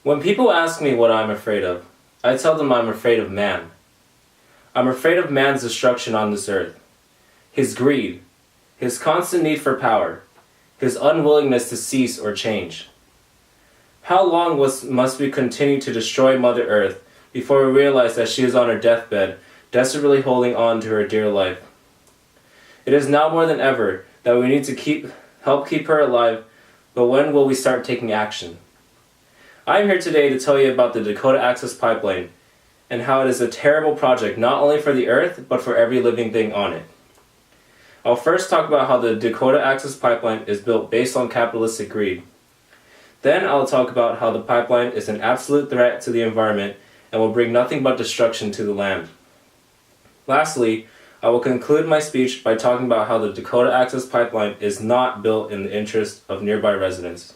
When people ask me what I'm afraid of, I tell them I'm afraid of man. I'm afraid of man's destruction on this earth, his greed, his constant need for power, his unwillingness to cease or change. How long must we continue to destroy Mother Earth before we realize that she is on her deathbed, desperately holding on to her dear life? It is now more than ever that we need to help keep her alive, but when will we start taking action? I am here today to tell you about the Dakota Access Pipeline and how it is a terrible project not only for the earth, but for every living thing on it. I'll first talk about how the Dakota Access Pipeline is built based on capitalistic greed. Then I'll talk about how the pipeline is an absolute threat to the environment and will bring nothing but destruction to the land. Lastly, I will conclude my speech by talking about how the Dakota Access Pipeline is not built in the interest of nearby residents.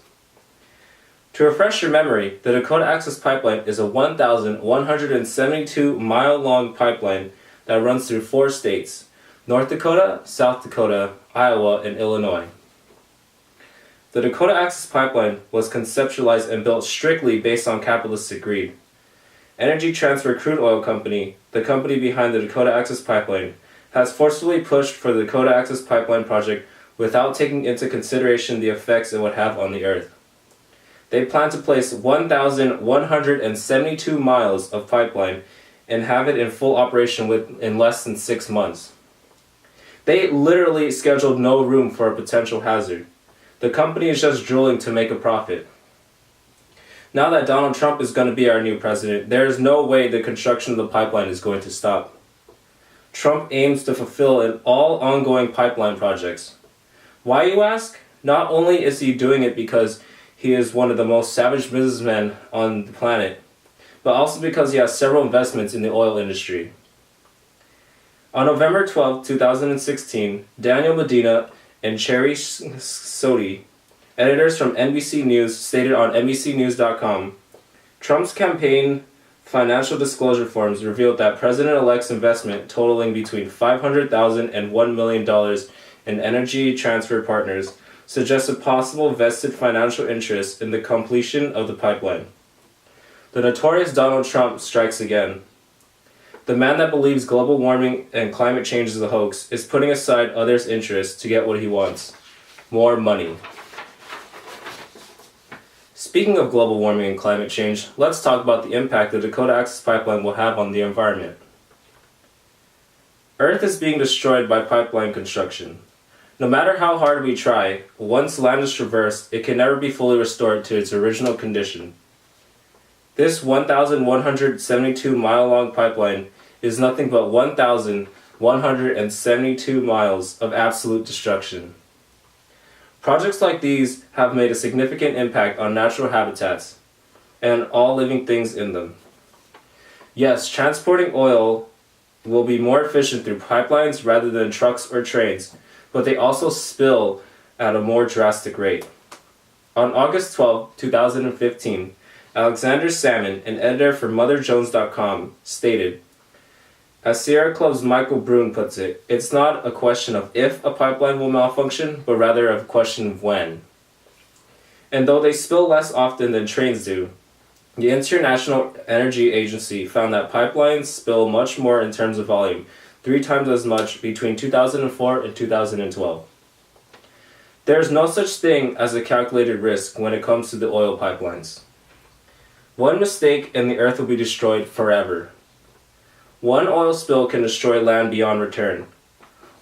To refresh your memory, the Dakota Access Pipeline is a 1,172-mile-long pipeline that runs through 4 states: North Dakota, South Dakota, Iowa, and Illinois. The Dakota Access Pipeline was conceptualized and built strictly based on capitalistic greed. Energy Transfer Crude Oil Company, the company behind the Dakota Access Pipeline, has forcefully pushed for the Dakota Access Pipeline project without taking into consideration the effects it would have on the earth. They plan to place 1,172 miles of pipeline and have it in full operation in less than 6 months. They literally scheduled no room for a potential hazard. The company is just drilling to make a profit. Now that Donald Trump is going to be our new president, there is no way the construction of the pipeline is going to stop. Trump aims to fulfill all ongoing pipeline projects. Why, you ask? Not only is he doing it because he is one of the most savage businessmen on the planet, but also because he has several investments in the oil industry. On November 12, 2016, Daniel Medina and Cherry Sodi, editors from NBC News, stated on NBCnews.com, Trump's campaign financial disclosure forms revealed that President-elect's investment totaling between $500,000 and $1 million in Energy Transfer Partners suggests a possible vested financial interest in the completion of the pipeline. The notorious Donald Trump strikes again. The man that believes global warming and climate change is a hoax is putting aside others' interests to get what he wants: more money. Speaking of global warming and climate change, let's talk about the impact the Dakota Access Pipeline will have on the environment. Earth is being destroyed by pipeline construction. No matter how hard we try, once land is traversed, it can never be fully restored to its original condition. This 1,172-mile-long pipeline is nothing but 1,172 miles of absolute destruction. Projects like these have made a significant impact on natural habitats and all living things in them. Yes, transporting oil will be more efficient through pipelines rather than trucks or trains, but they also spill at a more drastic rate. On August 12, 2015, Alexander Salmon, an editor for MotherJones.com, stated, as Sierra Club's Michael Brune puts it, it's not a question of if a pipeline will malfunction, but rather a question of when. And though they spill less often than trains do, the International Energy Agency found that pipelines spill much more in terms of volume, 3 times as much between 2004 and 2012. There is no such thing as a calculated risk when it comes to the oil pipelines. One mistake and the earth will be destroyed forever. One oil spill can destroy land beyond return.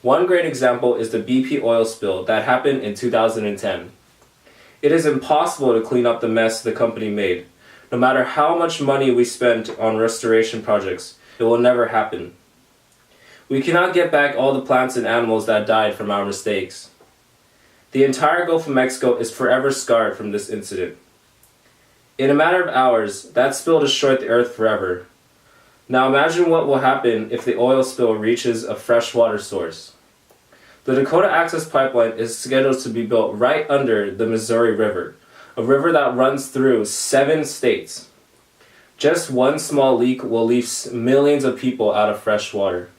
One great example is the BP oil spill that happened in 2010. It is impossible to clean up the mess the company made. No matter how much money we spent on restoration projects, it will never happen. We cannot get back all the plants and animals that died from our mistakes. The entire Gulf of Mexico is forever scarred from this incident. In a matter of hours, that spill destroyed the earth forever. Now imagine what will happen if the oil spill reaches a freshwater source. The Dakota Access Pipeline is scheduled to be built right under the Missouri River, a river that runs through 7 states. Just one small leak will leave millions of people out of fresh water.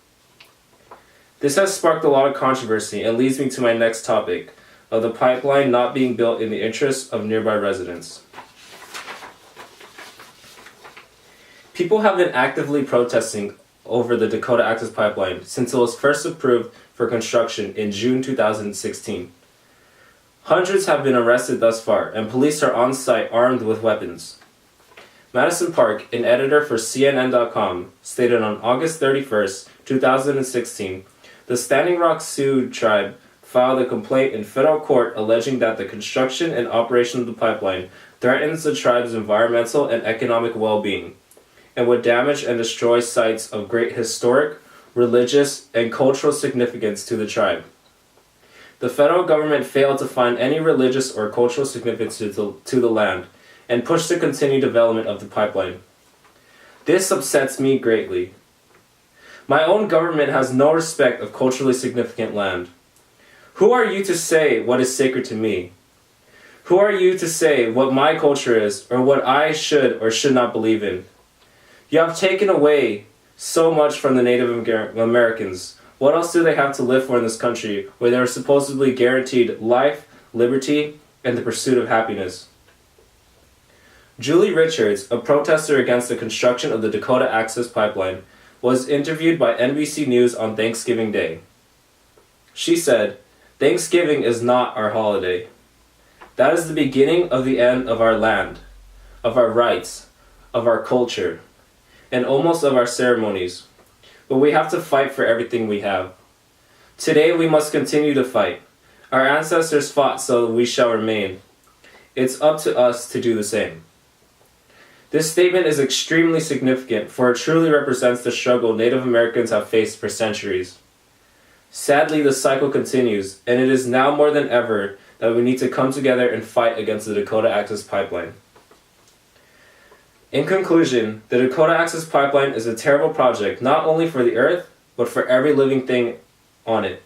This has sparked a lot of controversy and leads me to my next topic, of the pipeline not being built in the interests of nearby residents. People have been actively protesting over the Dakota Access Pipeline since it was first approved for construction in June 2016. Hundreds have been arrested thus far, and police are on site armed with weapons. Madison Park, an editor for CNN.com, stated on August 31st, 2016, the Standing Rock Sioux tribe filed a complaint in federal court alleging that the construction and operation of the pipeline threatens the tribe's environmental and economic well-being, and would damage and destroy sites of great historic, religious, and cultural significance to the tribe. The federal government failed to find any religious or cultural significance to the land, and pushed the continued development of the pipeline. This upsets me greatly. My own government has no respect of culturally significant land. Who are you to say what is sacred to me? Who are you to say what my culture is, or what I should or should not believe in? You have taken away so much from the Native Americans. What else do they have to live for in this country where they are supposedly guaranteed life, liberty, and the pursuit of happiness? Julie Richards, a protester against the construction of the Dakota Access Pipeline, was interviewed by NBC News on Thanksgiving Day. She said, "Thanksgiving is not our holiday. That is the beginning of the end of our land, of our rights, of our culture, and almost of our ceremonies. But we have to fight for everything we have. Today we must continue to fight. Our ancestors fought so we shall remain. It's up to us to do the same." This statement is extremely significant, for it truly represents the struggle Native Americans have faced for centuries. Sadly, the cycle continues, and it is now more than ever that we need to come together and fight against the Dakota Access Pipeline. In conclusion, the Dakota Access Pipeline is a terrible project not only for the earth, but for every living thing on it.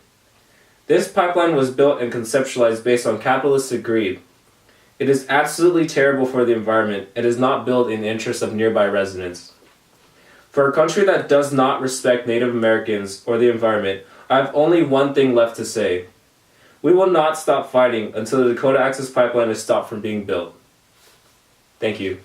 This pipeline was built and conceptualized based on capitalistic greed. It is absolutely terrible for the environment and is not built in the interest of nearby residents. For a country that does not respect Native Americans or the environment, I have only one thing left to say. We will not stop fighting until the Dakota Access Pipeline is stopped from being built. Thank you.